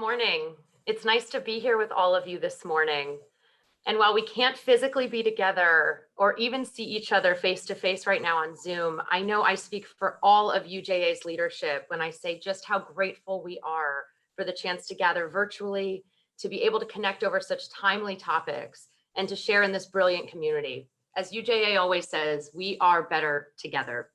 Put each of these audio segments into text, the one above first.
morning. It's nice to be here with all of you this morning. And while we can't physically be together or even see each other face to face right now on Zoom, I know I speak for all of UJA's leadership when I say just how grateful we are for the chance to gather virtually, to be able to connect over such timely topics, and to share in this brilliant community. As UJA always says, we are better together.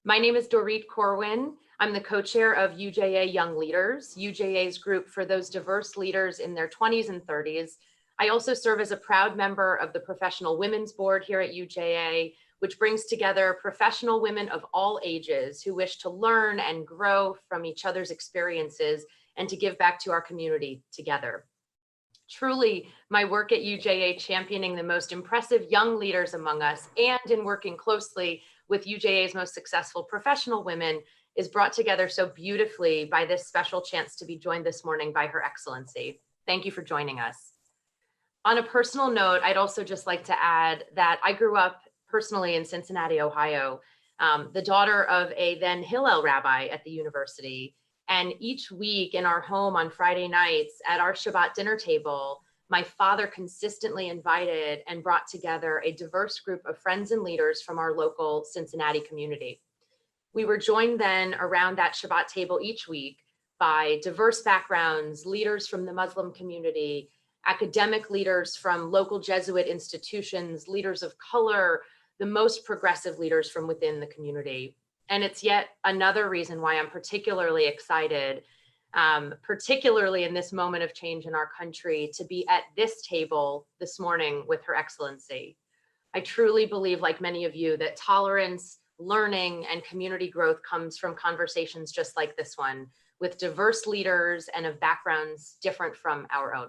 My name is Dorit Corwin. I'm the co-chair of UJA Young Leaders, UJA's group for those diverse leaders in their 20s and 30s. I also serve as a proud member of the Professional Women's Board here at UJA, which brings together professional women of all ages who wish to learn and grow from each other's experiences and to give back to our community together. Truly, my work at UJA championing the most impressive young leaders among us and in working closely with UJA's most successful professional women is brought together so beautifully by this special chance to be joined this morning by Her Excellency. Thank you for joining us. On a personal note, I'd also just like to add that I grew up personally in Cincinnati, Ohio, the daughter of a then Hillel rabbi at the university. And each week in our home on Friday nights at our Shabbat dinner table, my father consistently invited and brought together a diverse group of friends and leaders from our local Cincinnati community. We were joined then around that Shabbat table each week by diverse backgrounds, leaders from the Muslim community, academic leaders from local Jesuit institutions, leaders of color, the most progressive leaders from within the community. And it's yet another reason why I'm particularly excited, particularly in this moment of change in our country, to be at this table this morning with Her Excellency. I truly believe, like many of you, that tolerance, learning, and community growth comes from conversations just like this one, with diverse leaders and of backgrounds different from our own.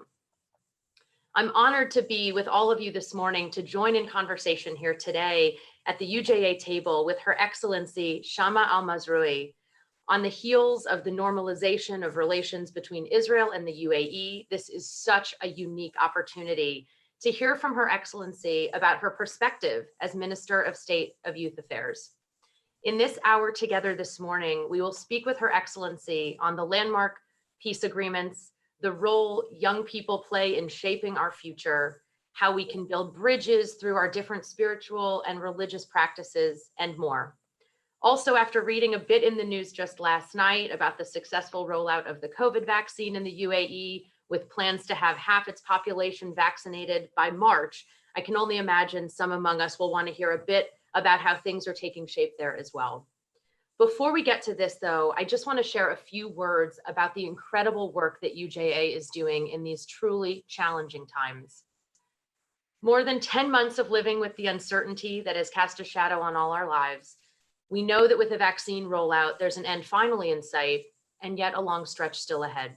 I'm honored to be with all of you this morning to join in conversation here today at the UJA table with Her Excellency Shamma al-Mazrui. On the heels of the normalization of relations between Israel and the UAE, this is such a unique opportunity to hear from Her Excellency about her perspective as Minister of State of Youth Affairs. In this hour together this morning, we will speak with Her Excellency on the landmark peace agreements, the role young people play in shaping our future, how we can build bridges through our different spiritual and religious practices, and more. Also, after reading a bit in the news just last night about the successful rollout of the COVID vaccine in the UAE, with plans to have half its population vaccinated by March, I can only imagine some among us will want to hear a bit about how things are taking shape there as well. Before we get to this, though, I just want to share a few words about the incredible work that UJA is doing in these truly challenging times. More than 10 months of living with the uncertainty that has cast a shadow on all our lives, we know that with a vaccine rollout, there's an end finally in sight, and yet a long stretch still ahead.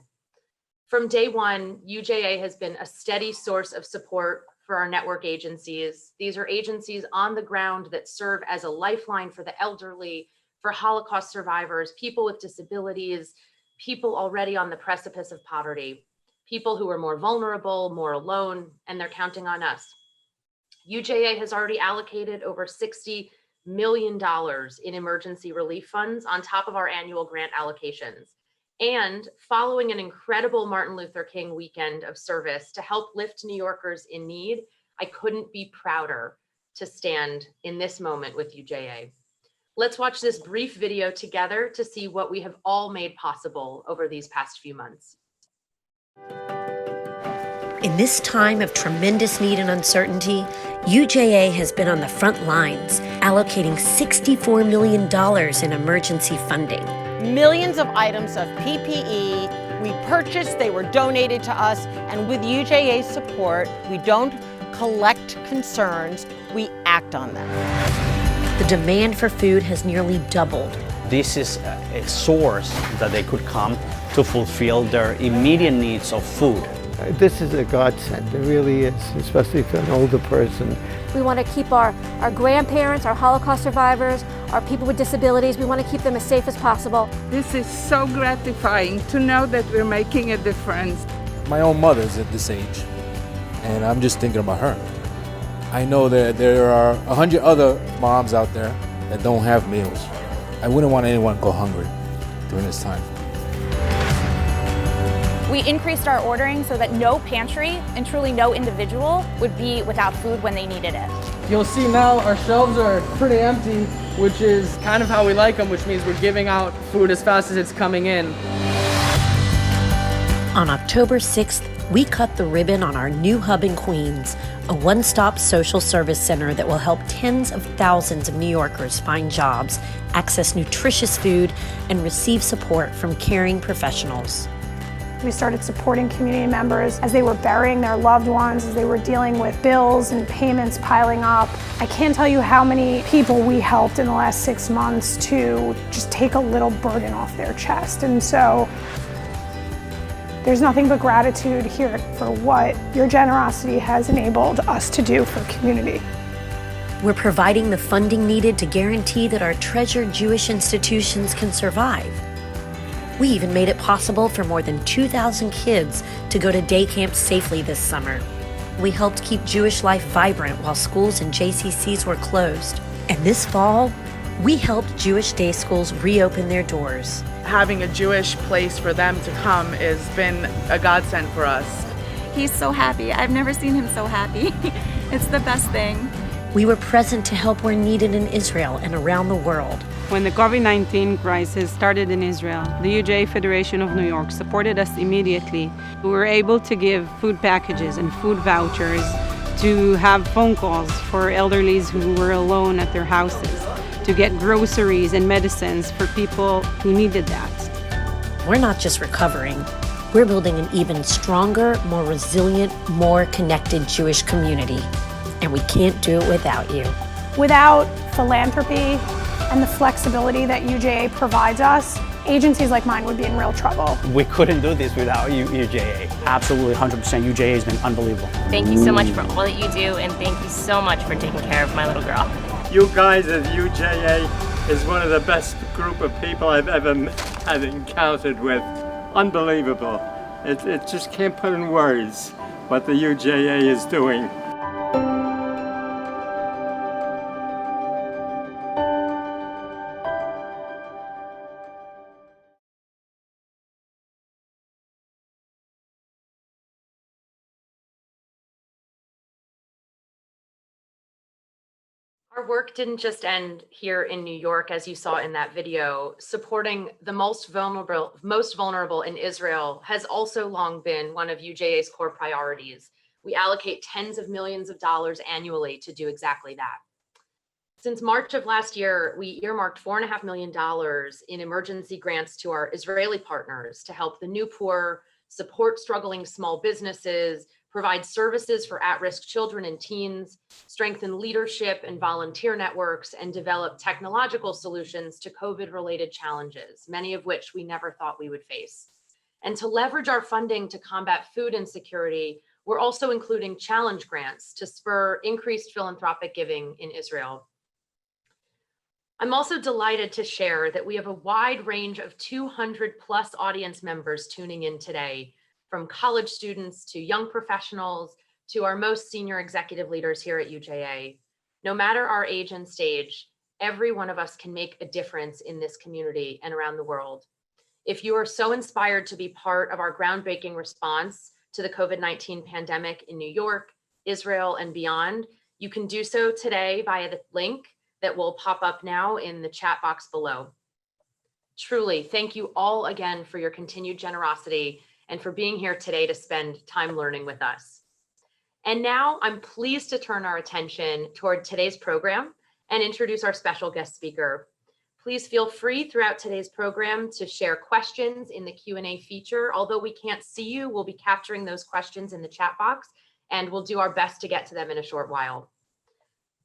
From day one, UJA has been a steady source of support for our network agencies. These are agencies on the ground that serve as a lifeline for the elderly, for Holocaust survivors, people with disabilities, people already on the precipice of poverty, people who are more vulnerable, more alone, and they're counting on us. UJA has already allocated over $60 million in emergency relief funds on top of our annual grant allocations. And following an incredible Martin Luther King weekend of service to help lift New Yorkers in need, I couldn't be prouder to stand in this moment with UJA. Let's watch this brief video together to see what we have all made possible over these past few months. In this time of tremendous need and uncertainty, UJA has been on the front lines, allocating $64 million in emergency funding. Millions of items of PPE we purchased, they were donated to us, and with UJA's support, we don't collect concerns, we act on them. The demand for food has nearly doubled. This is a source that they could come to fulfill their immediate needs of food. This is a godsend, it really is, especially for an older person. We want to keep our grandparents, our Holocaust survivors, our people with disabilities, we want to keep them as safe as possible. This is so gratifying to know that we're making a difference. My own mother's at this age, and I'm just thinking about her. I know that there are 100 other moms out there that don't have meals. I wouldn't want anyone to go hungry during this time. We increased our ordering so that no pantry and truly no individual would be without food when they needed it. You'll see now our shelves are pretty empty, which is kind of how we like them, which means we're giving out food as fast as it's coming in. On October 6th, we cut the ribbon on our new hub in Queens, a one-stop social service center that will help tens of thousands of New Yorkers find jobs, access nutritious food, and receive support from caring professionals. We started supporting community members as they were burying their loved ones, as they were dealing with bills and payments piling up. I can't tell you how many people we helped in the last 6 months to just take a little burden off their chest. And so there's nothing but gratitude here for what your generosity has enabled us to do for community. We're providing the funding needed to guarantee that our treasured Jewish institutions can survive. We even made it possible for more than 2,000 kids to go to day camps safely this summer. We helped keep Jewish life vibrant while schools and JCCs were closed. And this fall, we helped Jewish day schools reopen their doors. Having a Jewish place for them to come has been a godsend for us. He's so happy. I've never seen him so happy. It's the best thing. We were present to help where needed in Israel and around the world. When the COVID-19 crisis started in Israel, the UJA Federation of New York supported us immediately. We were able to give food packages and food vouchers, to have phone calls for elderlies who were alone at their houses, to get groceries and medicines for people who needed that. We're not just recovering, we're building an even stronger, more resilient, more connected Jewish community. And we can't do it without you. Without philanthropy and the flexibility that UJA provides us, agencies like mine would be in real trouble. We couldn't do this without UJA. Absolutely, 100%. UJA has been unbelievable. Thank you so much for all that you do, and thank you so much for taking care of my little girl. You guys at UJA is one of the best group of people I've ever had encountered with. Unbelievable. It just can't put in words what the UJA is doing. Our work didn't just end here in New York, as you saw in that video. Supporting the most vulnerable in Israel has also long been one of UJA's core priorities. We allocate tens of millions of dollars annually to do exactly that. Since March of last year, we earmarked $4.5 million in emergency grants to our Israeli partners to help the new poor, support struggling small businesses, provide services for at-risk children and teens, strengthen leadership and volunteer networks, and develop technological solutions to COVID-related challenges, many of which we never thought we would face. And to leverage our funding to combat food insecurity, we're also including challenge grants to spur increased philanthropic giving in Israel. I'm also delighted to share that we have a wide range of 200 plus audience members tuning in today, from college students to young professionals to our most senior executive leaders here at UJA. No matter our age and stage, every one of us can make a difference in this community and around the world. If you are so inspired to be part of our groundbreaking response to the COVID-19 pandemic in New York, Israel, and beyond, you can do so today via the link that will pop up now in the chat box below. Truly, thank you all again for your continued generosity and for being here today to spend time learning with us. And now I'm pleased to turn our attention toward today's program and introduce our special guest speaker. Please feel free throughout today's program to share questions in the Q&A feature. Although we can't see you, we'll be capturing those questions in the chat box, and we'll do our best to get to them in a short while.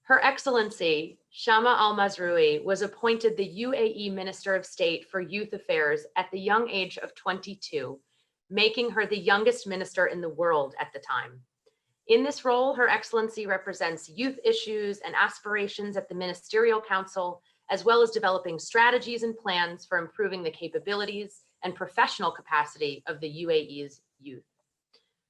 Her Excellency Shamma Mazrui was appointed the UAE Minister of State for Youth Affairs at the young age of 22, making her the youngest minister in the world at the time. In this role, Her Excellency represents youth issues and aspirations at the Ministerial Council, as well as developing strategies and plans for improving the capabilities and professional capacity of the UAE's youth.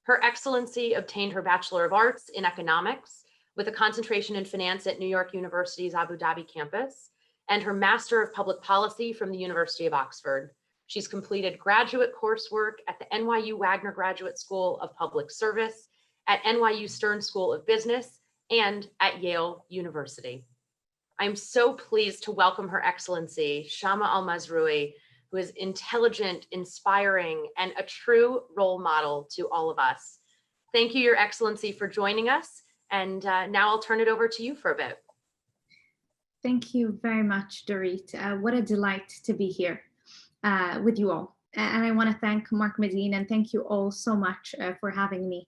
Her Excellency obtained her Bachelor of Arts in Economics with a concentration in finance at New York University's Abu Dhabi campus, and her Master of Public Policy from the University of Oxford. She's completed graduate coursework at the NYU Wagner Graduate School of Public Service, at NYU Stern School of Business, and at Yale University. I'm so pleased to welcome Her Excellency Shamma al-Mazrui, who is intelligent, inspiring, and a true role model to all of us. Thank you, Your Excellency, for joining us. And now I'll turn it over to you for a bit. Thank you very much, Dorit. What a delight to be here with you all. And I want to thank Mark Medina and thank you all so much for having me.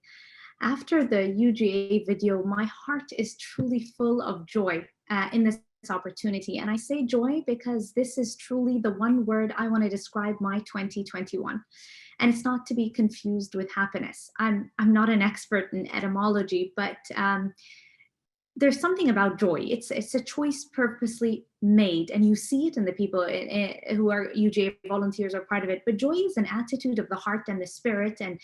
After the UJA video, my heart is truly full of joy in this opportunity. And I say joy because this is truly the one word I want to describe my 2021. And it's not to be confused with happiness. I'm not an expert in etymology, but there's something about joy. It's a choice purposely made, and you see it in the people who are UJA volunteers or part of it. But joy is an attitude of the heart and the spirit, and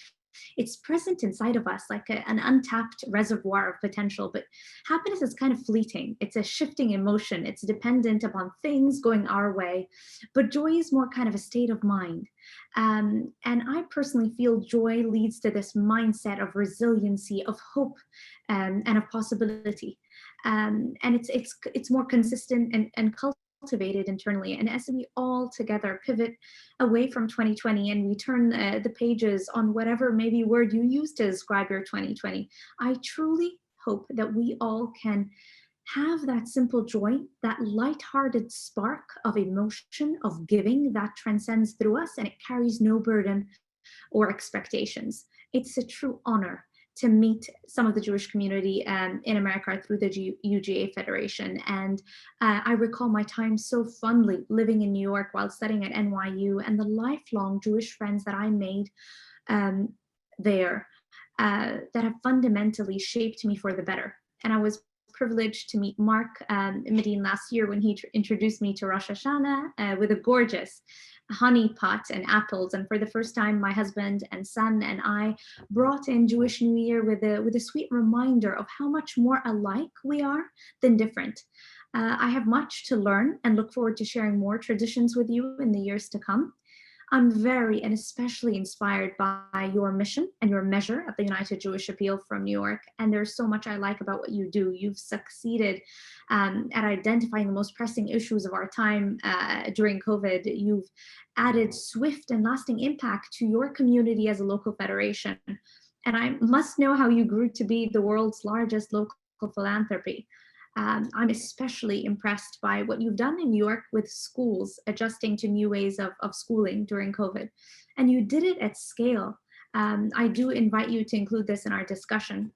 it's present inside of us like an untapped reservoir of potential. But happiness is kind of fleeting. It's a shifting emotion. It's dependent upon things going our way. But joy is more kind of a state of mind. And I personally feel joy leads to this mindset of resiliency, of hope, and of possibility. And it's more consistent and cultivated internally. And as we all together pivot away from 2020 and we turn the pages on whatever maybe word you use to describe your 2020, I truly hope that we all can have that simple joy, that lighthearted spark of emotion, of giving that transcends through us and it carries no burden or expectations. It's a true honor to meet some of the Jewish community in America through the UJA Federation. And I recall my time so fondly living in New York while studying at NYU and the lifelong Jewish friends that I made there that have fundamentally shaped me for the better. And I was privileged to meet Mark Medina last year when he introduced me to Rosh Hashanah with a gorgeous honey pot and apples. And for the first time, my husband and son and I brought in Jewish New Year with a sweet reminder of how much more alike we are than different. I have much to learn and look forward to sharing more traditions with you in the years to come. I'm very and especially inspired by your mission and your measure of the United Jewish Appeal from New York. And there's so much I like about what you do. You've succeeded at identifying the most pressing issues of our time during COVID. You've added swift and lasting impact to your community as a local federation. And I must know how you grew to be the world's largest local philanthropy. I'm especially impressed by what you've done in New York with schools adjusting to new ways of schooling during COVID. And you did it at scale. I do invite you to include this in our discussion.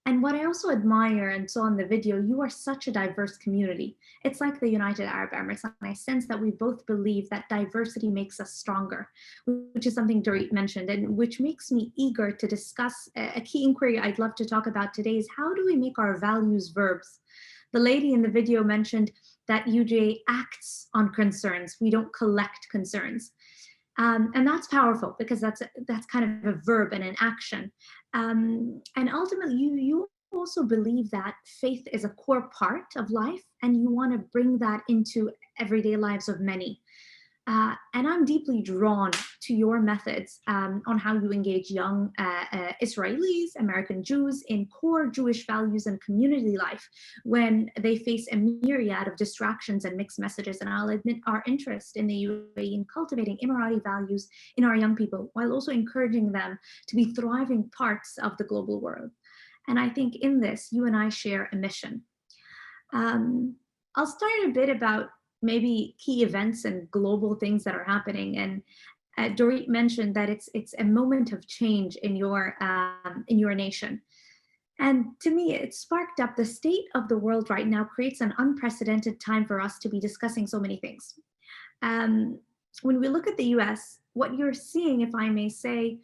And what I also admire and saw in the video, you are such a diverse community. It's like the United Arab Emirates. And I sense that we both believe that diversity makes us stronger, which is something Dorit mentioned, and which makes me eager to discuss a key inquiry I'd love to talk about today is how do we make our values verbs? The lady in the video mentioned that UJA acts on concerns. We don't collect concerns. And that's powerful because that's kind of a verb and an action. And ultimately, you also believe that faith is a core part of life and you want to bring that into everyday lives of many. And I'm deeply drawn to your methods on how you engage young Israelis, American Jews in core Jewish values and community life when they face a myriad of distractions and mixed messages. And I'll admit our interest in the UAE in cultivating Emirati values in our young people, while also encouraging them to be thriving parts of the global world. And I think in this, you and I share a mission. I'll start a bit about maybe key events and global things that are happening. And Dorit mentioned that it's a moment of change in your nation. And to me, it sparked up the state of the world right now creates an unprecedented time for us to be discussing so many things. When we look at the US, what you're seeing, if I may say,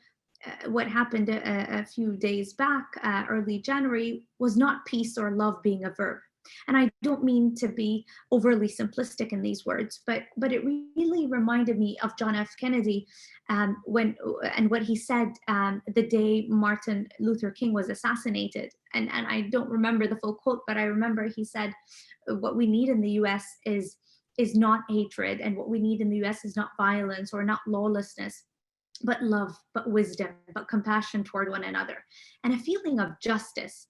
what happened a few days back, early January, was not peace or love being a verb. And I don't mean to be overly simplistic in these words, but it really reminded me of John F. Kennedy and what he said the day Martin Luther King was assassinated. And I don't remember the full quote, but I remember he said, what we need in the US is is not hatred, and what we need in the US is not violence or not lawlessness, but love, but wisdom, but compassion toward one another, and a feeling of justice.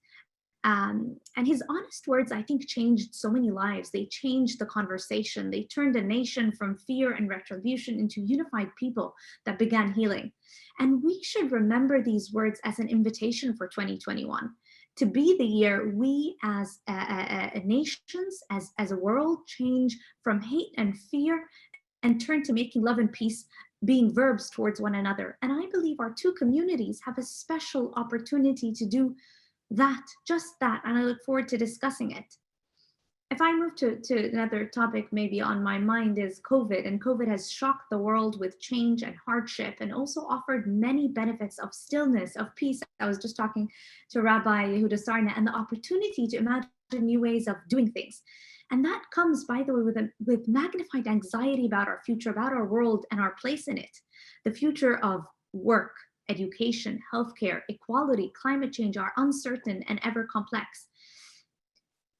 And his honest words, I think, changed so many lives. They changed the conversation. They turned a nation from fear and retribution into unified people that began healing. And we should remember these words as an invitation for 2021 to be the year we as nations, as a world, change from hate and fear and turn to making love and peace being verbs towards one another. And I believe our two communities have a special opportunity to do that, just that, and I look forward to discussing it. If I move to another topic maybe on my mind is COVID, and COVID has shocked the world with change and hardship and also offered many benefits of stillness, of peace. I was just talking to Rabbi Yehuda Sarna, and the opportunity to imagine new ways of doing things. And that comes, by the way, with magnified anxiety about our future, about our world and our place in it. The future of work, education, healthcare, equality, climate change are uncertain and ever complex.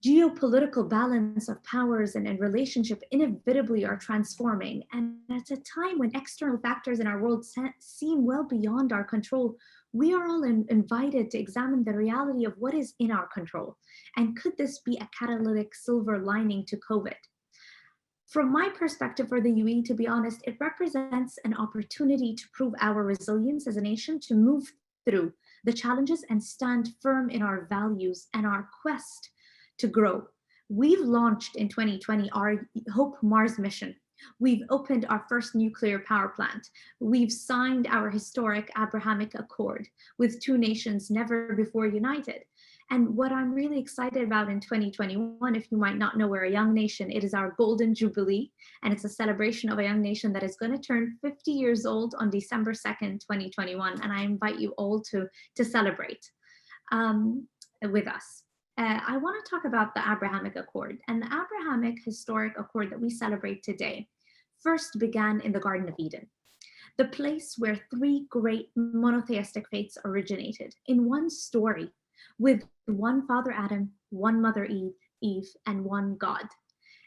Geopolitical balance of powers and relationship inevitably are transforming. And at a time when external factors in our world seem well beyond our control, we are all invited to examine the reality of what is in our control. And could this be a catalytic silver lining to COVID? From my perspective for the UAE, to be honest, it represents an opportunity to prove our resilience as a nation, to move through the challenges and stand firm in our values and our quest to grow. We've launched in 2020 our Hope Mars mission. We've opened our first nuclear power plant. We've signed our historic Abrahamic Accord with two nations never before united. And what I'm really excited about in 2021, if you might not know, we're a young nation, it is our Golden Jubilee, and it's a celebration of a young nation that is going to turn 50 years old on December 2nd, 2021. And I invite you all to celebrate with us. I want to talk about the Abrahamic Accord. And the Abrahamic Historic Accord that we celebrate today first began in the Garden of Eden, the place where three great monotheistic faiths originated in one story, with one Father Adam, one Mother Eve, and one God.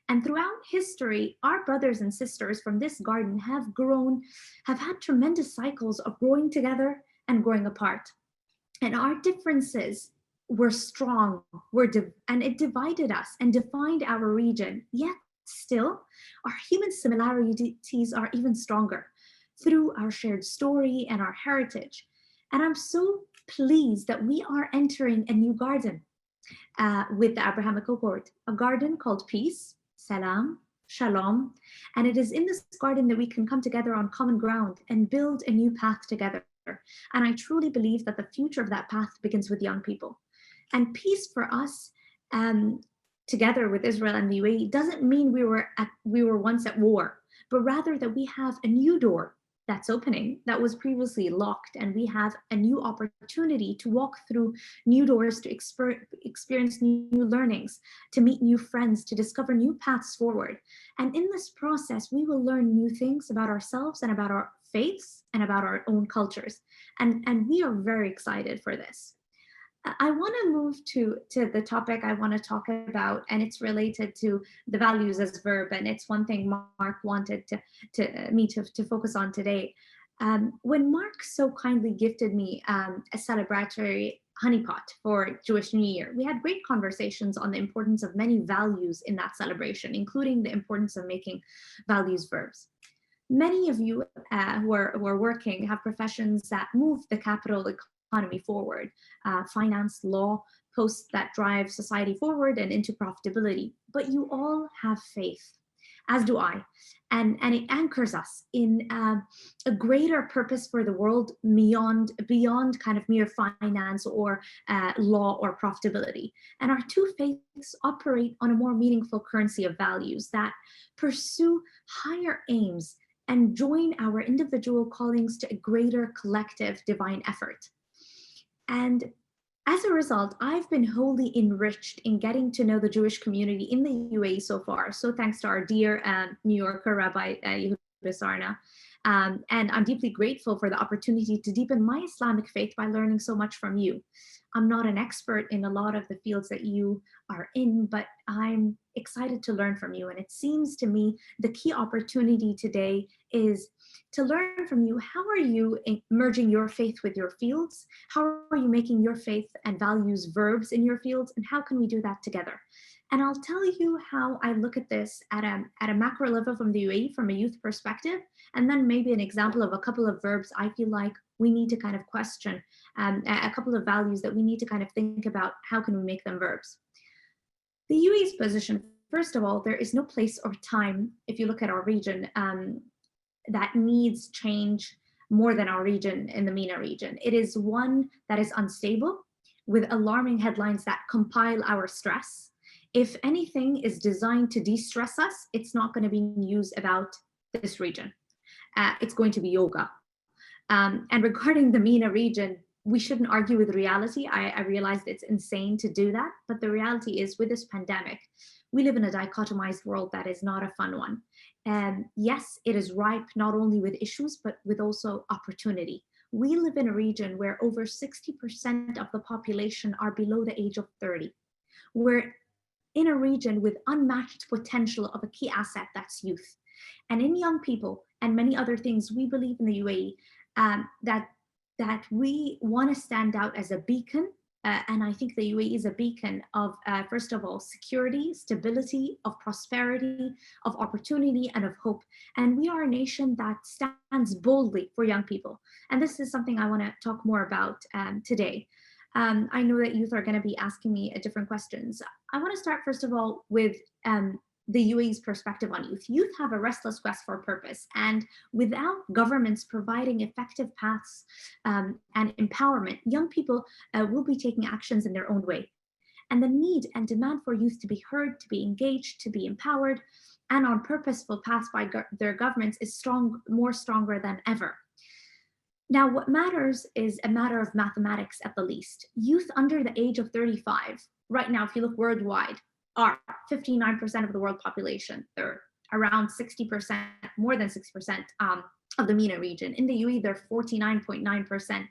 And throughout history, our brothers and sisters from this garden have had tremendous cycles of growing together and growing apart. And our differences were strong, and it divided us and defined our region. Yet still, our human similarities are even stronger through our shared story and our heritage. And I'm so pleased that we are entering a new garden with the Abrahamic Accord, a garden called peace, salam, shalom. And it is in this garden that we can come together on common ground and build a new path together. And I truly believe that the future of that path begins with young people. And peace for us, together with Israel and the UAE, doesn't mean we were once at war, but rather that we have a new door that's opening that was previously locked, and we have a new opportunity to walk through new doors, to experience new learnings, to meet new friends, to discover new paths forward. And in this process, we will learn new things about ourselves and about our faiths and about our own cultures. And we are very excited for this. I want to move to the topic I want to talk about, and it's related to the values as verb, and it's one thing Mark wanted me to focus on today. When Mark so kindly gifted me a celebratory honeypot for Jewish New Year, we had great conversations on the importance of many values in that celebration, including the importance of making values verbs. Many of you who are working have professions that move the capital economy forward, finance, law, posts that drive society forward and into profitability. But you all have faith, as do I, and it anchors us in a greater purpose for the world beyond kind of mere finance or law or profitability. And our two faiths operate on a more meaningful currency of values that pursue higher aims and join our individual callings to a greater collective divine effort. And as a result, I've been wholly enriched in getting to know the Jewish community in the UAE so far. So thanks to our dear New Yorker Rabbi Yehuda Sarna. And I'm deeply grateful for the opportunity to deepen my Islamic faith by learning so much from you. I'm not an expert in a lot of the fields that you are in, but I'm excited to learn from you. And it seems to me the key opportunity today is to learn from you. How are you merging your faith with your fields? How are you making your faith and values verbs in your fields? And how can we do that together? And I'll tell you how I look at this at a macro level from the UAE, from a youth perspective, and then maybe an example of a couple of verbs I feel like we need to kind of question, a couple of values that we need to kind of think about, how can we make them verbs? The UAE's position, first of all, there is no place or time, if you look at our region, that needs change more than our region in the MENA region. It is one that is unstable, with alarming headlines that compile our stress. If anything is designed to de-stress us, it's not going to be news about this region. It's going to be yoga. And regarding the MENA region, we shouldn't argue with reality. I realized it's insane to do that, but the reality is, with this pandemic, we live in a dichotomized world that is not a fun one. And yes, it is ripe not only with issues, but with also opportunity. We live in a region where over 60% of the population are below the age of 30. We're in a region with unmatched potential of a key asset, that's youth. And in young people and many other things, we believe in the UAE that we want to stand out as a beacon. And I think the UAE is a beacon of, first of all, security, stability, of prosperity, of opportunity, and of hope. And we are a nation that stands boldly for young people. And this is something I want to talk more about today. I know that youth are going to be asking me different questions. I want to start, first of all, with the UAE's perspective on youth. Youth have a restless quest for purpose, and without governments providing effective paths and empowerment, young people will be taking actions in their own way. And the need and demand for youth to be heard, to be engaged, to be empowered, and on purposeful paths by their governments is more stronger than ever. Now, what matters is a matter of mathematics at the least. Youth under the age of 35, right now, if you look worldwide, are 59% of the world population. They're around 60%, more than 60% of the MENA region. In the UAE, they're 49.9%.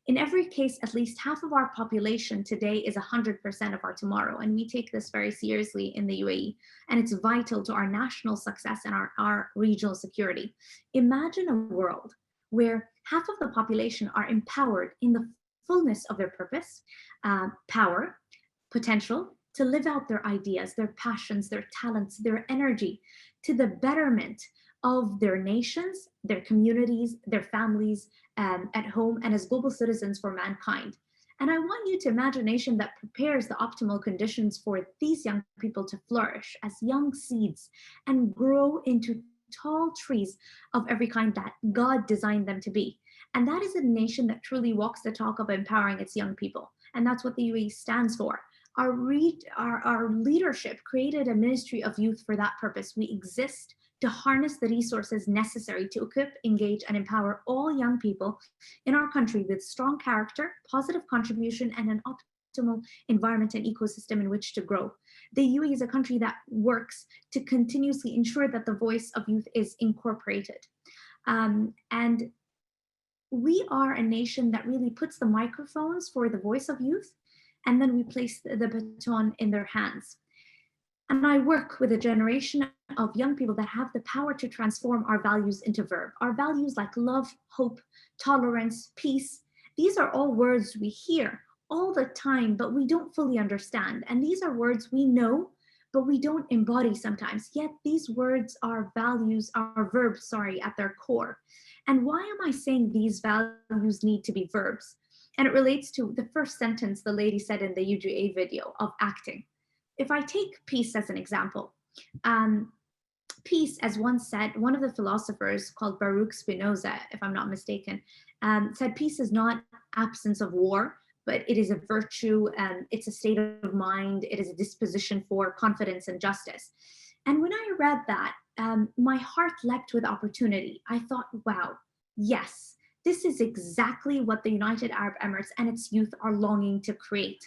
In every case, at least half of our population today is 100% of our tomorrow. And we take this very seriously in the UAE. And it's vital to our national success and our regional security. Imagine a world where half of the population are empowered in the fullness of their purpose, power, potential, to live out their ideas, their passions, their talents, their energy, to the betterment of their nations, their communities, their families, at home, and as global citizens for mankind. And I want you to imagine a nation that prepares the optimal conditions for these young people to flourish as young seeds and grow into tall trees of every kind that God designed them to be. And that is a nation that truly walks the talk of empowering its young people. And that's what the UAE stands for. Our leadership created a ministry of youth for that purpose. We exist to harness the resources necessary to equip, engage, and empower all young people in our country with strong character, positive contribution, and an optimal environment and ecosystem in which to grow. The UAE is a country that works to continuously ensure that the voice of youth is incorporated. And we are a nation that really puts the microphones for the voice of youth, and then we place the baton in their hands. And I work with a generation of young people that have the power to transform our values into verb. Our values like love, hope, tolerance, peace, these are all words we hear all the time, but we don't fully understand. And these are words we know, but we don't embody sometimes. Yet these words are values, are verbs, at their core. And why am I saying these values need to be verbs? And it relates to the first sentence the lady said in the UJA video of acting. If I take peace as an example, peace, as once said, one of the philosophers called Baruch Spinoza, if I'm not mistaken, said peace is not absence of war, but it is a virtue, it's a state of mind, it is a disposition for confidence and justice. And when I read that, my heart leapt with opportunity. I thought, wow, yes, this is exactly what the United Arab Emirates and its youth are longing to create.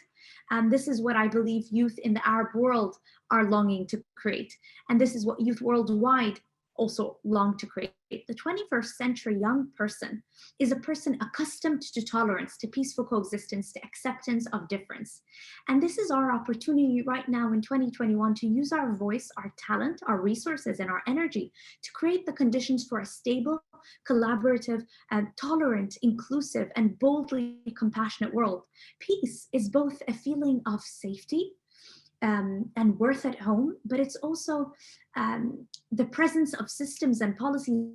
This is what I believe youth in the Arab world are longing to create. And this is what youth worldwide also long to create. The 21st century young person is a person accustomed to tolerance, to peaceful coexistence, to acceptance of difference. And this is our opportunity right now in 2021 to use our voice, our talent, our resources, and our energy to create the conditions for a stable, collaborative, tolerant, inclusive, and boldly compassionate world. Peace is both a feeling of safety and worth at home, but it's also the presence of systems and policies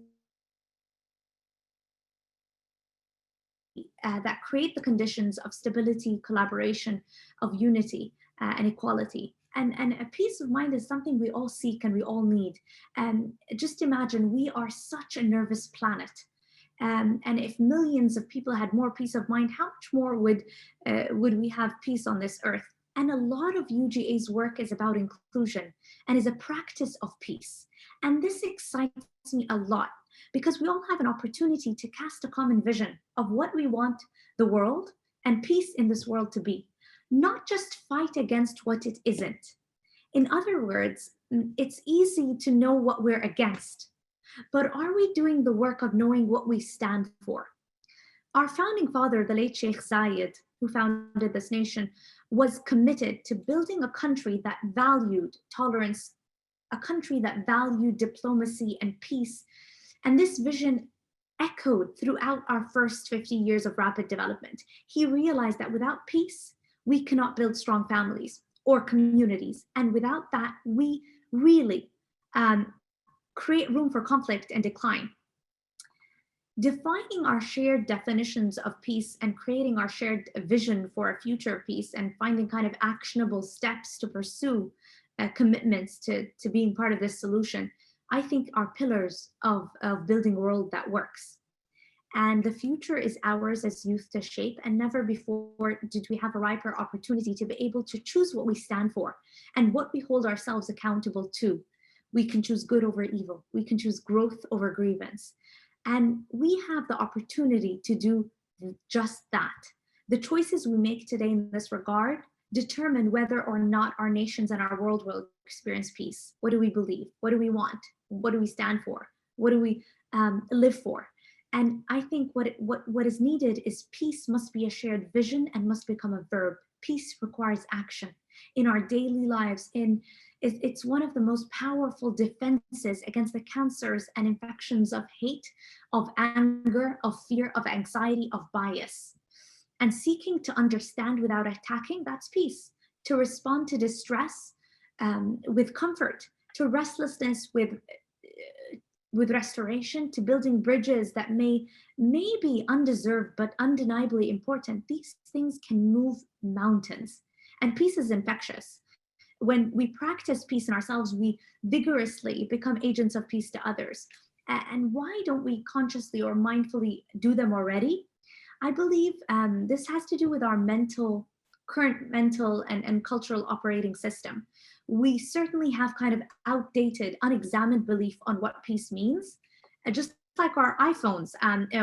that create the conditions of stability, collaboration, of unity, and equality. And a peace of mind is something we all seek and we all need. And just imagine, we are such a nervous planet. And if millions of people had more peace of mind, how much more would we have peace on this earth? And a lot of UJA's work is about inclusion and is a practice of peace. And this excites me a lot because we all have an opportunity to cast a common vision of what we want the world and peace in this world to be, not just fight against what it isn't. In other words, it's easy to know what we're against, but are we doing the work of knowing what we stand for? Our founding father, the late Sheikh Zayed, who founded this nation, was committed to building a country that valued tolerance, a country that valued diplomacy and peace. And this vision echoed throughout our first 50 years of rapid development. He realized that without peace, we cannot build strong families or communities. And without that, we really create room for conflict and decline. Defining our shared definitions of peace and creating our shared vision for a future of peace and finding kind of actionable steps to pursue commitments to being part of this solution, I think are pillars of building a world that works. And the future is ours as youth to shape, and never before did we have a riper opportunity to be able to choose what we stand for and what we hold ourselves accountable to. We can choose good over evil. We can choose growth over grievance. And we have the opportunity to do just that. The choices we make today in this regard determine whether or not our nations and our world will experience peace. What do we believe? What do we want? What do we stand for? What do we live for? And I think what is needed is peace must be a shared vision and must become a verb. Peace requires action in our daily lives. It's one of the most powerful defenses against the cancers and infections of hate, of anger, of fear, of anxiety, of bias. And seeking to understand without attacking, that's peace. To respond to distress with comfort, to restlessness with restoration, to building bridges that may be undeserved but undeniably important. These things can move mountains. And peace is infectious. When we practice peace in ourselves, we vigorously become agents of peace to others. And why don't we consciously or mindfully do them already? I believe this has to do with our current mental and cultural operating system. We certainly have kind of outdated, unexamined belief on what peace means. Just like our iPhones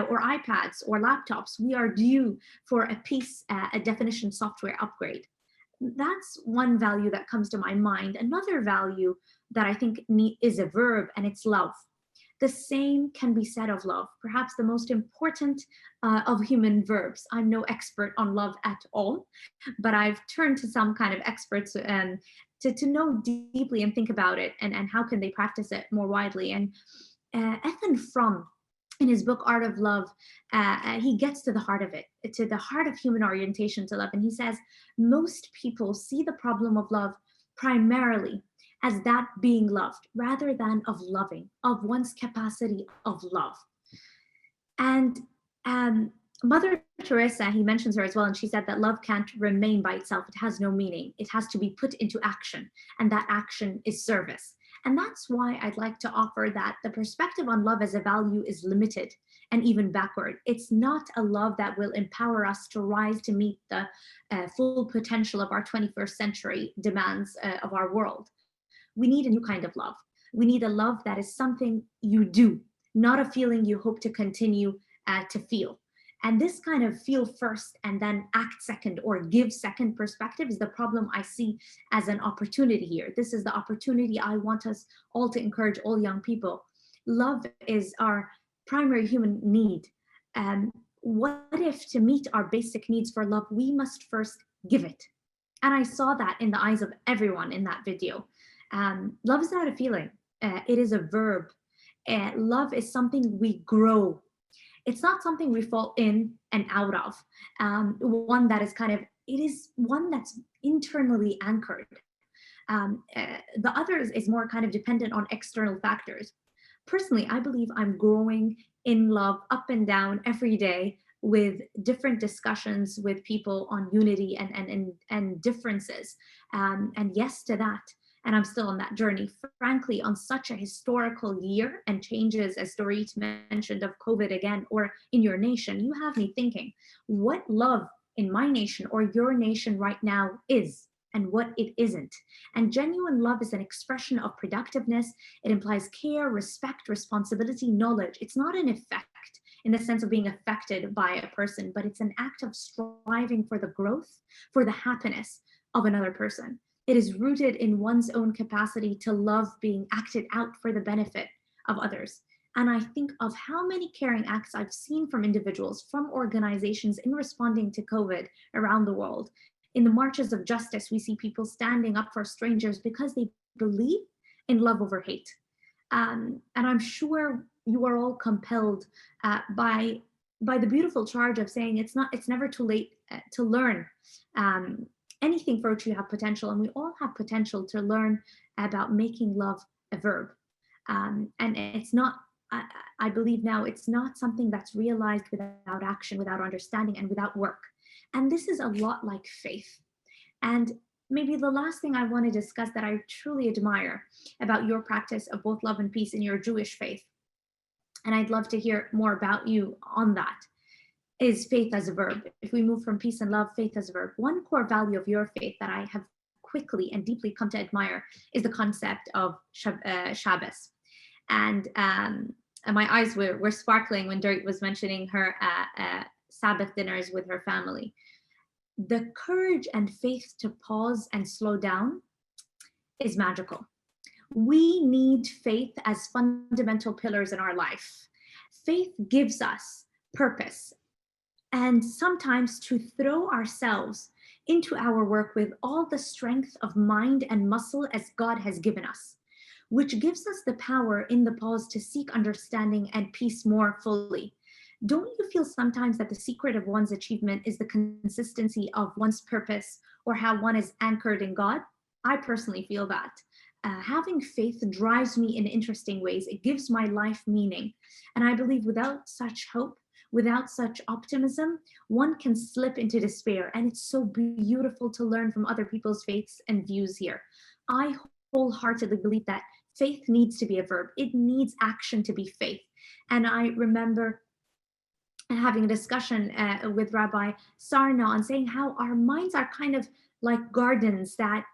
or iPads or laptops, we are due for a peace, a definition software upgrade. That's one value that comes to my mind. Another value that I think is a verb, and it's love. The same can be said of love, perhaps the most important of human verbs. I'm no expert on love at all, but I've turned to some kind of experts to know deeply and think about it and how can they practice it more widely. And Ethan Fromm, in his book, Art of Love, he gets to the heart of it, to the heart of human orientation to love. And he says, most people see the problem of love primarily as that being loved rather than of loving, of one's capacity of love. And Mother Teresa, he mentions her as well, and she said that love can't remain by itself. It has no meaning. It has to be put into action, and that action is service. And that's why I'd like to offer that the perspective on love as a value is limited and even backward. It's not a love that will empower us to rise to meet the full potential of our 21st century demands of our world. We need a new kind of love. We need a love that is something you do, not a feeling you hope to continue to feel. And this kind of feel first and then act second or give second perspective is the problem I see as an opportunity here. This is the opportunity I want us all to encourage all young people love is our primary human need. What if to meet our basic needs for love, we must first give it? And I saw that in the eyes of everyone in that video. Love is not a feeling, it is a verb. Love is something we grow. It's not something we fall in and out of. One that is it is one that's internally anchored. The other is more dependent on external factors. Personally, I believe I'm growing in love up and down every day with different discussions with people on unity and differences. And yes to that. And I'm still on that journey. Frankly, on such a historical year and changes, as Dorit mentioned, of COVID again, or in your nation, you have me thinking, what love in my nation or your nation right now is and what it isn't. And genuine love is an expression of productiveness. It implies care, respect, responsibility, knowledge. It's not an effect in the sense of being affected by a person, but it's an act of striving for the growth, for the happiness of another person. It is rooted in one's own capacity to love being acted out for the benefit of others. And I think of how many caring acts I've seen from individuals, from organizations in responding to COVID around the world. In the marches of justice, we see people standing up for strangers because they believe in love over hate. And I'm sure you are all compelled by the beautiful charge of saying it's never too late to learn anything for which you have potential, and we all have potential to learn about making love a verb. And it's not, I believe now, it's not something that's realized without action, without understanding, and without work. And this is a lot like faith. And maybe the last thing I want to discuss that I truly admire about your practice of both love and peace in your Jewish faith, and I'd love to hear more about you on that, is faith as a verb. If we move from peace and love, faith as a verb. One core value of your faith that I have quickly and deeply come to admire is the concept of Shabbos. And my eyes were sparkling when Dorit was mentioning her Sabbath dinners with her family. The courage and faith to pause and slow down is magical. We need faith as fundamental pillars in our life. Faith gives us purpose, and sometimes to throw ourselves into our work with all the strength of mind and muscle as God has given us, which gives us the power in the pause to seek understanding and peace more fully. Don't you feel sometimes that the secret of one's achievement is the consistency of one's purpose or how one is anchored in God? I personally feel that. Having faith drives me in interesting ways. It gives my life meaning. And I believe without such hope, without such optimism, one can slip into despair. And it's so beautiful to learn from other people's faiths and views here. I wholeheartedly believe that faith needs to be a verb. It needs action to be faith. And I remember having a discussion with Rabbi Sarna on saying how our minds are kind of like gardens that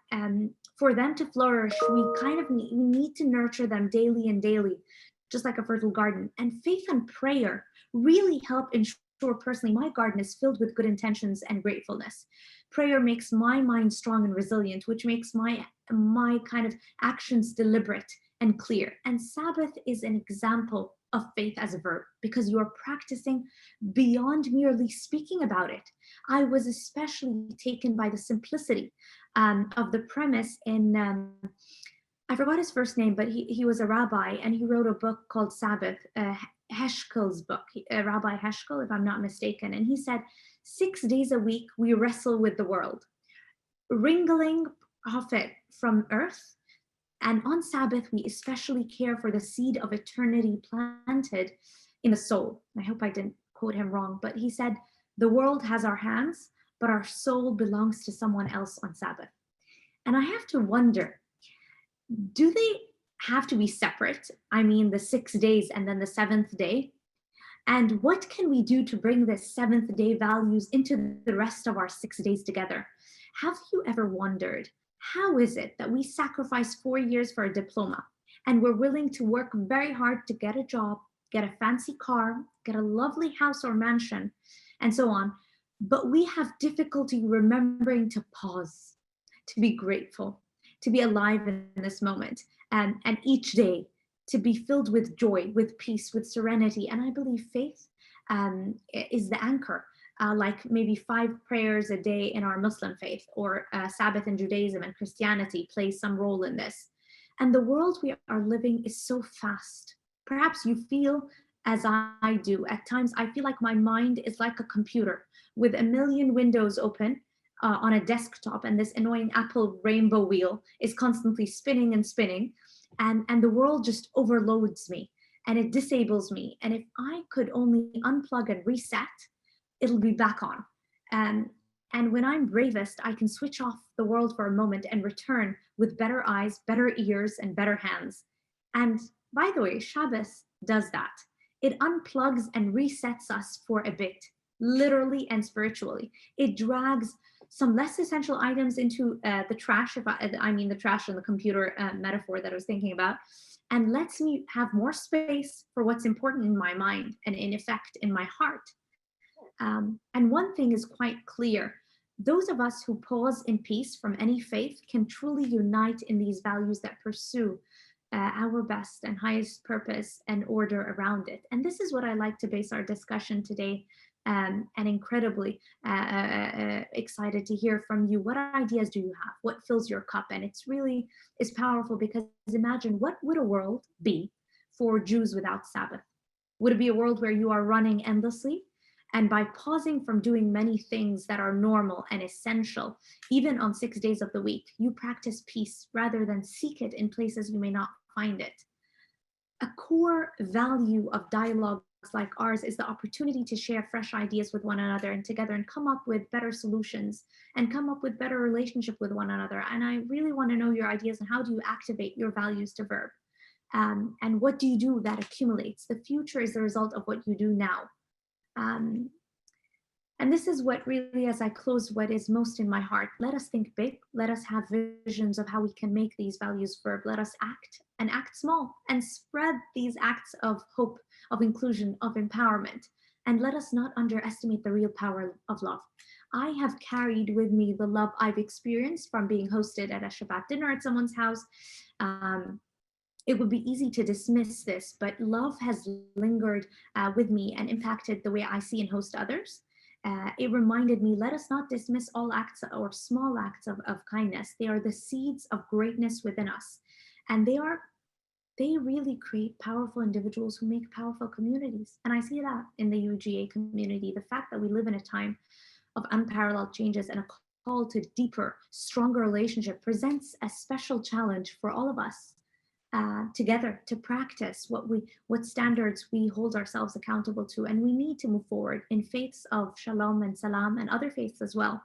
for them to flourish, we need to nurture them daily and daily, just like a fertile garden. And faith and prayer really help ensure personally my garden is filled with good intentions and gratefulness. Prayer makes my mind strong and resilient, which makes my kind of actions deliberate and clear. And Sabbath is an example of faith as a verb, because you are practicing beyond merely speaking about it. I was especially taken by the simplicity of the premise in, I forgot his first name, but he was a rabbi, and he wrote a book called Sabbath, Heschel's book, Rabbi Heschel, if I'm not mistaken. And he said, 6 days a week, we wrestle with the world, wringing profit from earth. And on Sabbath, we especially care for the seed of eternity planted in the soul. I hope I didn't quote him wrong, but he said, the world has our hands, but our soul belongs to someone else on Sabbath. And I have to wonder, do they have to be separate? I mean, the 6 days and then the seventh day? And what can we do to bring this seventh day values into the rest of our 6 days together? Have you ever wondered, how is it that we sacrifice 4 years for a diploma and we're willing to work very hard to get a job, get a fancy car, get a lovely house or mansion, and so on, but we have difficulty remembering to pause, to be grateful, to be alive in this moment, and each day to be filled with joy, with peace, with serenity. And I believe faith is the anchor, like maybe 5 prayers a day in our Muslim faith, or Sabbath in Judaism and Christianity plays some role in this. And the world we are living is so fast. Perhaps you feel as I do. At times, I feel like my mind is like a computer with a million windows open on a desktop, and this annoying Apple rainbow wheel is constantly spinning and spinning, and the world just overloads me and it disables me. And if I could only unplug and reset, it'll be back on. And when I'm bravest, I can switch off the world for a moment and return with better eyes, better ears, and better hands. And by the way, Shabbos does that. It unplugs and resets us for a bit, literally and spiritually. It drags some less essential items into the trash, if I mean the trash in the computer metaphor that I was thinking about, and lets me have more space for what's important in my mind and in effect in my heart. And one thing is quite clear. Those of us who pause in peace from any faith can truly unite in these values that pursue our best and highest purpose and order around it. And this is what I like to base our discussion today, and incredibly excited to hear from you. What ideas do you have? What fills your cup? And it's really is powerful, because imagine, what would a world be for Jews without Sabbath? Would it be a world where you are running endlessly? And by pausing from doing many things that are normal and essential, even on 6 days of the week, you practice peace rather than seek it in places you may not find it. A core value of dialogues like ours is the opportunity to share fresh ideas with one another and together, and come up with better solutions and come up with better relationship with one another. And I really want to know your ideas and how do you activate your values to verb? And what do you do that accumulates? The future is the result of what you do now. And this is what really, as I close, what is most in my heart. Let us think big. Let us have visions of how we can make these values verb. Let us act, and act small, and spread these acts of hope, of inclusion, of empowerment. And let us not underestimate the real power of love. I have carried with me the love I've experienced from being hosted at a Shabbat dinner at someone's house. It would be easy to dismiss this, but love has lingered with me and impacted the way I see and host others. It reminded me, let us not dismiss all acts or small acts of kindness. They are the seeds of greatness within us. And they really create powerful individuals who make powerful communities. And I see that in the UJA community. The fact that we live in a time of unparalleled changes and a call to deeper, stronger relationship presents a special challenge for all of us. Together to practice what standards we hold ourselves accountable to. And we need to move forward in faiths of shalom and salam and other faiths as well.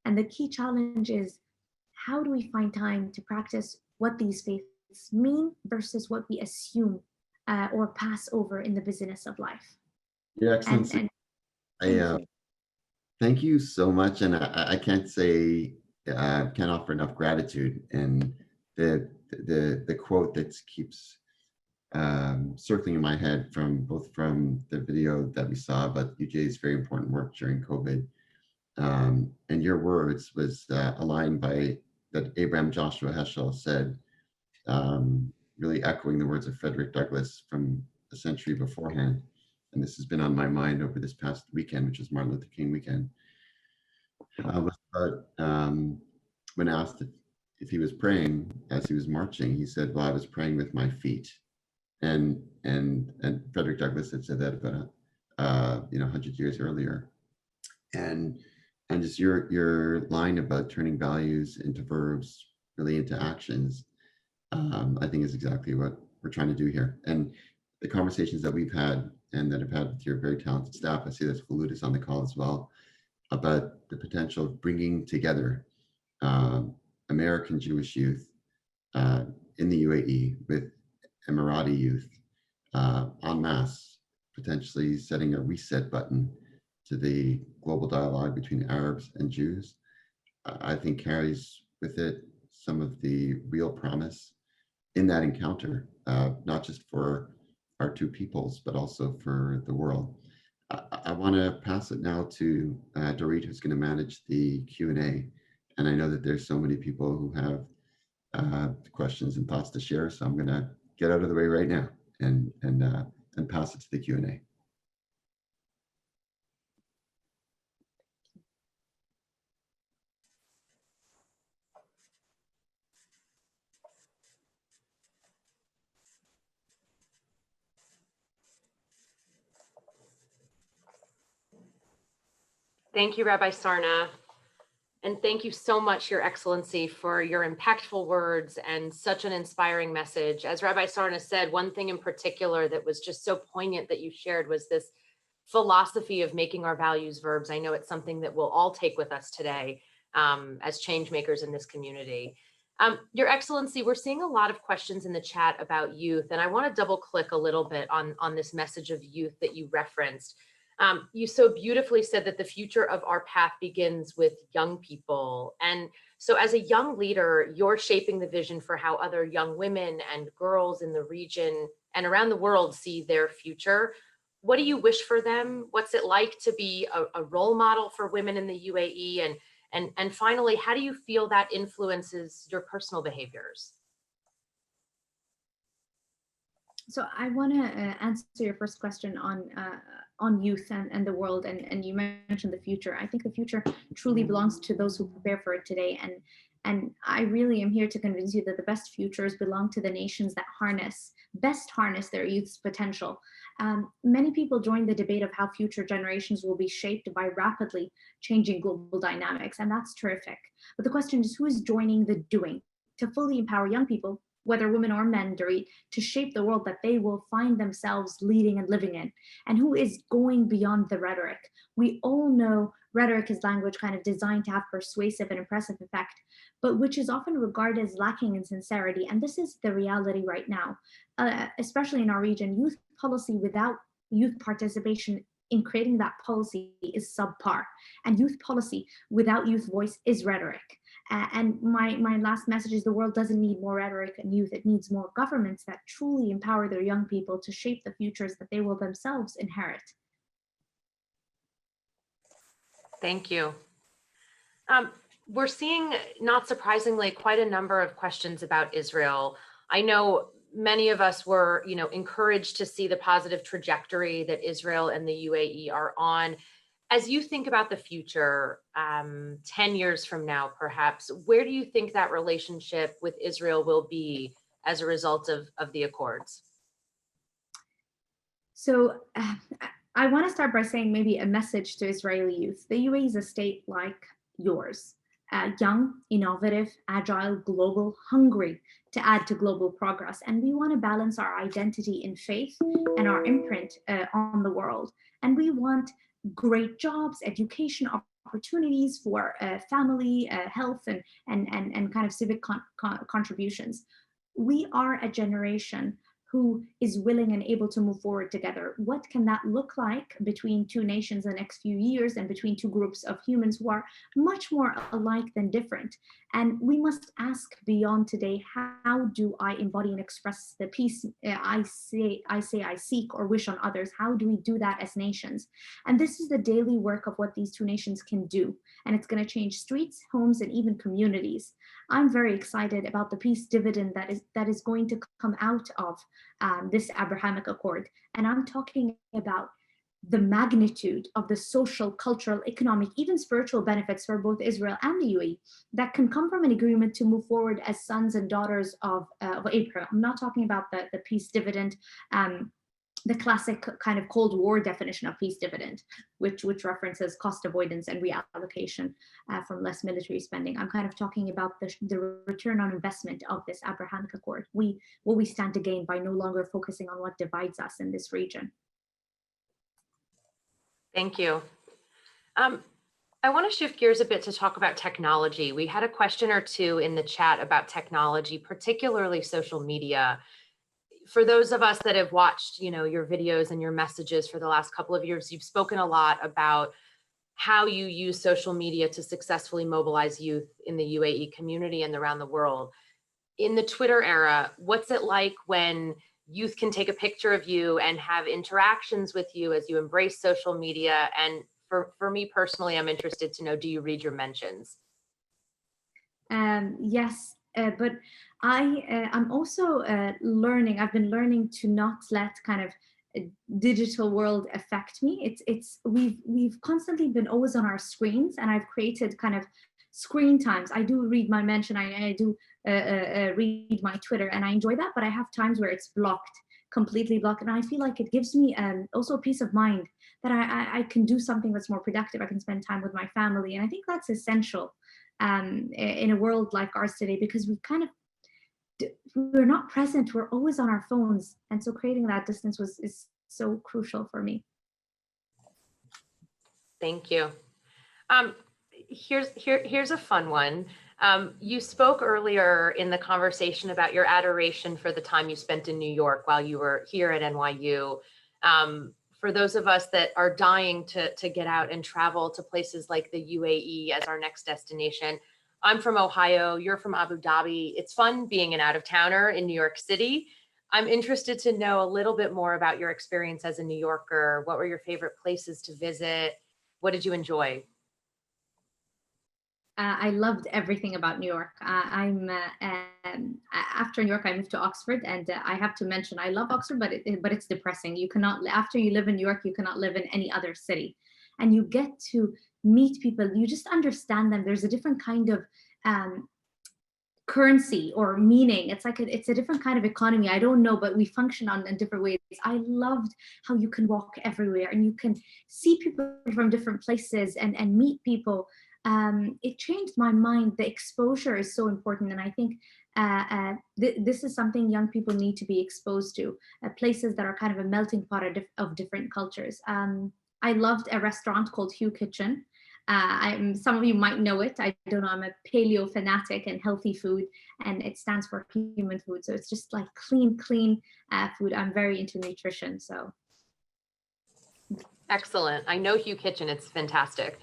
And the key challenge is, how do we find time to practice what these faiths mean versus what we assume or pass over in the busyness of life? Your Excellency, thank you so much. And I can't say, can't offer enough gratitude. And the quote that keeps circling in my head from the video that we saw about UJA's very important work during COVID, and your words was aligned by that Abraham Joshua Heschel said, really echoing the words of Frederick Douglass from a century beforehand. And this has been on my mind over this past weekend, which is Martin Luther King weekend. Was about when asked if he was praying as he was marching, he said, well, I was praying with my feet. And Frederick Douglass had said that about 100 years earlier. And just your line about turning values into verbs, really into actions, I think is exactly what we're trying to do here. And the conversations that we've had and that I've had with your very talented staff, I see that Khulud is on the call as well, about the potential of bringing together American Jewish youth in the UAE with Emirati youth en masse, potentially setting a reset button to the global dialogue between Arabs and Jews, I think carries with it some of the real promise in that encounter, not just for our two peoples, but also for the world. I want to pass it now to Dorit, who's going to manage the Q&A. And I know that there's so many people who have questions and thoughts to share, so I'm going to get out of the way right now and pass it to the Q&A. Thank you, Rabbi Sarna. And thank you so much, Your Excellency, for your impactful words and such an inspiring message. As Rabbi Sarna said, one thing in particular that was just so poignant that you shared was this philosophy of making our values verbs. I know it's something that we'll all take with us today as change makers in this community. Your Excellency, we're seeing a lot of questions in the chat about youth, and I want to double click a little bit on this message of youth that you referenced. You so beautifully said that the future of our path begins with young people. And so as a young leader, you're shaping the vision for how other young women and girls in the region and around the world see their future. What do you wish for them? What's it like to be a role model for women in the UAE? And finally, how do you feel that influences your personal behaviors? So I want to answer your first question on youth and the world, and you mentioned the future. I think the future truly belongs to those who prepare for it today, and I really am here to convince you that the best futures belong to the nations that best harness their youth's potential. Many people join the debate of how future generations will be shaped by rapidly changing global dynamics, and that's terrific. But the question is, who is joining the doing to fully empower young people, whether women or men, Dorit, to shape the world that they will find themselves leading and living in, and who is going beyond the rhetoric. We all know rhetoric is language kind of designed to have persuasive and impressive effect, but which is often regarded as lacking in sincerity. And this is the reality right now, especially in our region. Youth policy without youth participation in creating that policy is subpar, and youth policy without youth voice is rhetoric. And my last message is the world doesn't need more rhetoric and youth. It needs more governments that truly empower their young people to shape the futures that they will themselves inherit. Thank you. We're seeing, not surprisingly, quite a number of questions about Israel. I know many of us were, encouraged to see the positive trajectory that Israel and the UAE are on. As you think about the future, 10 years from now, perhaps, where do you think that relationship with Israel will be as a result of the accords? So I want to start by saying maybe a message to Israeli youth. The UAE is a state like yours, young, innovative, agile, global, hungry to add to global progress. And we want to balance our identity in faith and our imprint on the world. And we want great jobs, education opportunities for family, health, and kind of civic contributions. We are a generation who is willing and able to move forward together. What can that look like between two nations in the next few years and between two groups of humans who are much more alike than different? And we must ask beyond today, how do I embody and express the peace I seek or wish on others? How do we do that as nations? And this is the daily work of what these two nations can do. And it's going to change streets, homes, and even communities. I'm very excited about the peace dividend that is going to come out of this Abrahamic Accord. And I'm talking about the magnitude of the social, cultural, economic, even spiritual benefits for both Israel and the UAE that can come from an agreement to move forward as sons and daughters of Abraham. I'm not talking about the peace dividend, the classic kind of Cold War definition of peace dividend, which references cost avoidance and reallocation from less military spending. I'm kind of talking about the return on investment of this Abrahamic Accord. What we stand to gain by no longer focusing on what divides us in this region. Thank you. I want to shift gears a bit to talk about technology. We had a question or two in the chat about technology, particularly social media. For those of us that have watched, your videos and your messages for the last couple of years, you've spoken a lot about how you use social media to successfully mobilize youth in the UAE community and around the world. In the Twitter era, what's it like when youth can take a picture of you and have interactions with you as you embrace social media? And for me personally, I'm interested to know, do you read your mentions? Yes, But I'm also learning. I've been learning to not let kind of a digital world affect me. We've constantly been always on our screens, and I've created kind of screen times. I do read my mention. I do read my Twitter, and I enjoy that. But I have times where it's blocked, completely blocked, and I feel like it gives me also a peace of mind that I can do something that's more productive. I can spend time with my family, and I think that's essential in a world like ours today, because we're not present. We're always on our phones, and so creating that distance is so crucial for me. Thank you. Here's a fun one. You spoke earlier in the conversation about your adoration for the time you spent in New York while you were here at NYU. For those of us that are dying to get out and travel to places like the UAE as our next destination, I'm from Ohio, you're from Abu Dhabi. It's fun being an out-of-towner in New York City. I'm interested to know a little bit more about your experience as a New Yorker. What were your favorite places to visit? What did you enjoy? I loved everything about New York. After New York, I moved to Oxford, and I have to mention, I love Oxford, but it's depressing. You cannot, after you live in New York, you cannot live in any other city, and you get to meet people. You just understand them. There's a different kind of currency or meaning. It's like it's a different kind of economy. I don't know, but we function in different ways. I loved how you can walk everywhere and you can see people from different places and meet people. It changed my mind. The exposure is so important, and I think this is something young people need to be exposed to, places that are kind of a melting pot of different cultures. I loved a restaurant called Hugh Kitchen. Some of you might know it. I don't know, I'm a paleo fanatic and healthy food, and it stands for human food. So it's just like clean food. I'm very into nutrition, so. Excellent. I know Hugh Kitchen, it's fantastic.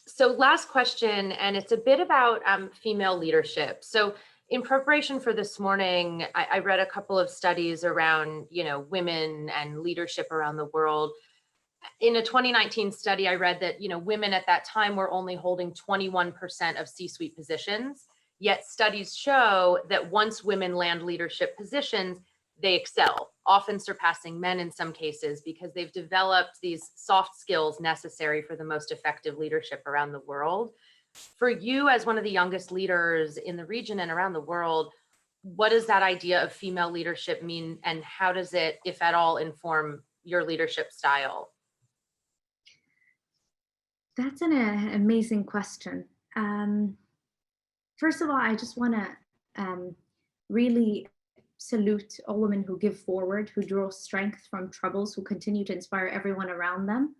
So last question, and it's a bit about female leadership. So in preparation for this morning, I read a couple of studies around, women and leadership around the world. In a 2019 study, I read that, women at that time were only holding 21% of C-suite positions, yet studies show that once women land leadership positions, they excel, often surpassing men in some cases because they've developed these soft skills necessary for the most effective leadership around the world. For you, as one of the youngest leaders in the region and around the world, what does that idea of female leadership mean, and how does it, if at all, inform your leadership style? That's an amazing question. First of all, I just want to really salute all women who give forward, who draw strength from troubles, who continue to inspire everyone around them.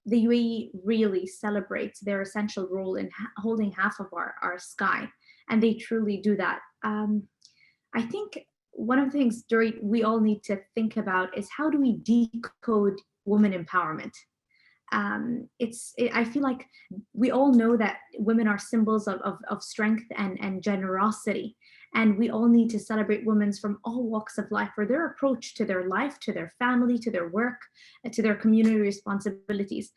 The UAE really celebrates their essential role in holding half of our sky, and they truly do that. I think one of the things we all need to think about is, how do we decode women empowerment? I feel like we all know that women are symbols of strength and generosity. And we all need to celebrate women from all walks of life for their approach to their life, to their family, to their work, to their community responsibilities.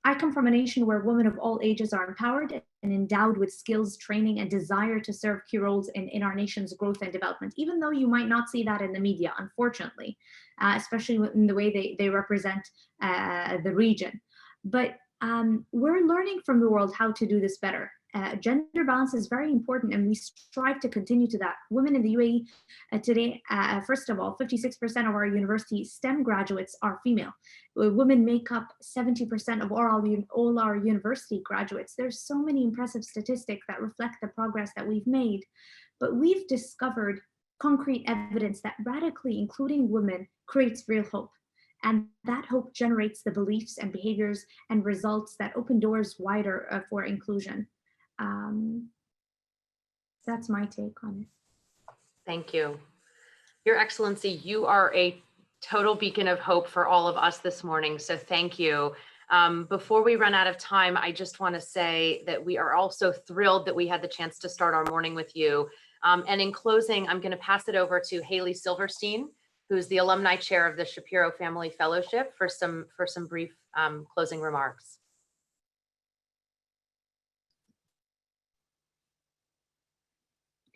I come from a nation where women of all ages are empowered and endowed with skills, training, and desire to serve key roles in our nation's growth and development, even though you might not see that in the media, unfortunately, especially in the way they represent the region. But we're learning from the world how to do this better. Gender balance is very important, and we strive to continue to that. Women in the UAE today, first of all, 56% of our university STEM graduates are female. Women make up 70% of all our university graduates. There's so many impressive statistics that reflect the progress that we've made, but we've discovered concrete evidence that radically including women creates real hope. And that hope generates the beliefs and behaviors and results that open doors wider for inclusion. That's my take on it. Thank you. Your Excellency, you are a total beacon of hope for all of us this morning, so thank you. Before we run out of time, I just want to say that we are also thrilled that we had the chance to start our morning with you. And in closing, I'm going to pass it over to Haley Silverstein, who's the alumni chair of the Shapiro Family Fellowship, for some brief closing remarks.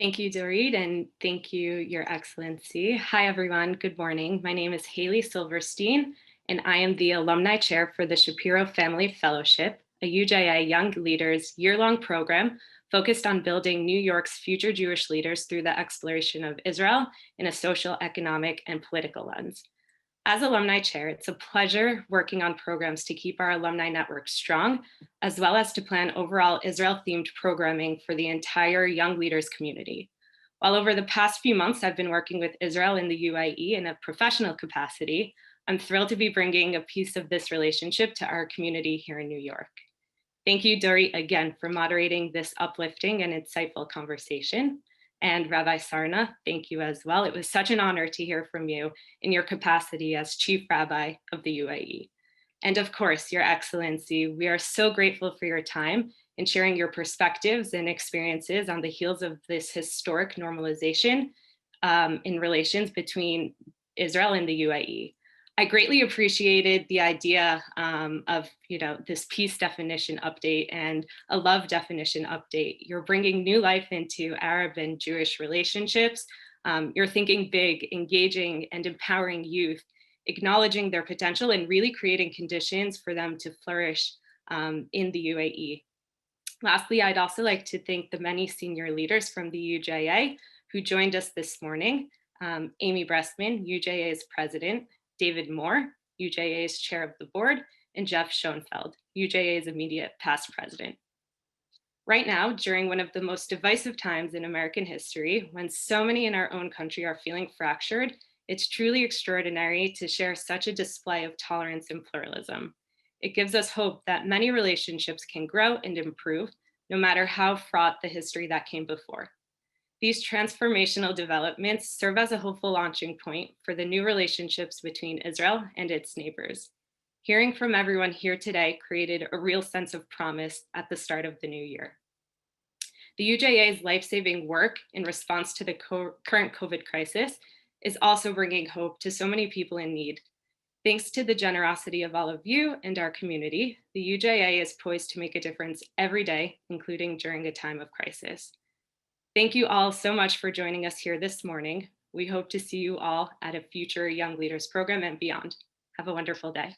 Thank you, Dorit, and thank you, Your Excellency. Hi, everyone. Good morning. My name is Haley Silverstein, and I am the Alumni Chair for the Shapiro Family Fellowship, a UJA Young Leaders year-long program focused on building New York's future Jewish leaders through the exploration of Israel in a social, economic, and political lens. As Alumni Chair, it's a pleasure working on programs to keep our alumni network strong, as well as to plan overall Israel-themed programming for the entire Young Leaders community. While over the past few months, I've been working with Israel in the UAE in a professional capacity, I'm thrilled to be bringing a piece of this relationship to our community here in New York. Thank you, Dorit, again, for moderating this uplifting and insightful conversation. And Rabbi Sarna, thank you as well. It was such an honor to hear from you in your capacity as Chief Rabbi of the UAE. And of course, Your Excellency, we are so grateful for your time in sharing your perspectives and experiences on the heels of this historic normalization in relations between Israel and the UAE. I greatly appreciated the idea of this peace definition update and a love definition update. You're bringing new life into Arab and Jewish relationships. You're thinking big, engaging and empowering youth, acknowledging their potential and really creating conditions for them to flourish in the UAE. Lastly, I'd also like to thank the many senior leaders from the UJA who joined us this morning. Amy Bressman, UJA's president, David Moore, UJA's chair of the board, and Jeff Schoenfeld, UJA's immediate past president. Right now, during one of the most divisive times in American history, when so many in our own country are feeling fractured, it's truly extraordinary to share such a display of tolerance and pluralism. It gives us hope that many relationships can grow and improve, no matter how fraught the history that came before. These transformational developments serve as a hopeful launching point for the new relationships between Israel and its neighbors. Hearing from everyone here today created a real sense of promise at the start of the new year. The UJA's life-saving work in response to the current COVID crisis is also bringing hope to so many people in need. Thanks to the generosity of all of you and our community, the UJA is poised to make a difference every day, including during a time of crisis. Thank you all so much for joining us here this morning. We hope to see you all at a future Young Leaders program and beyond. Have a wonderful day.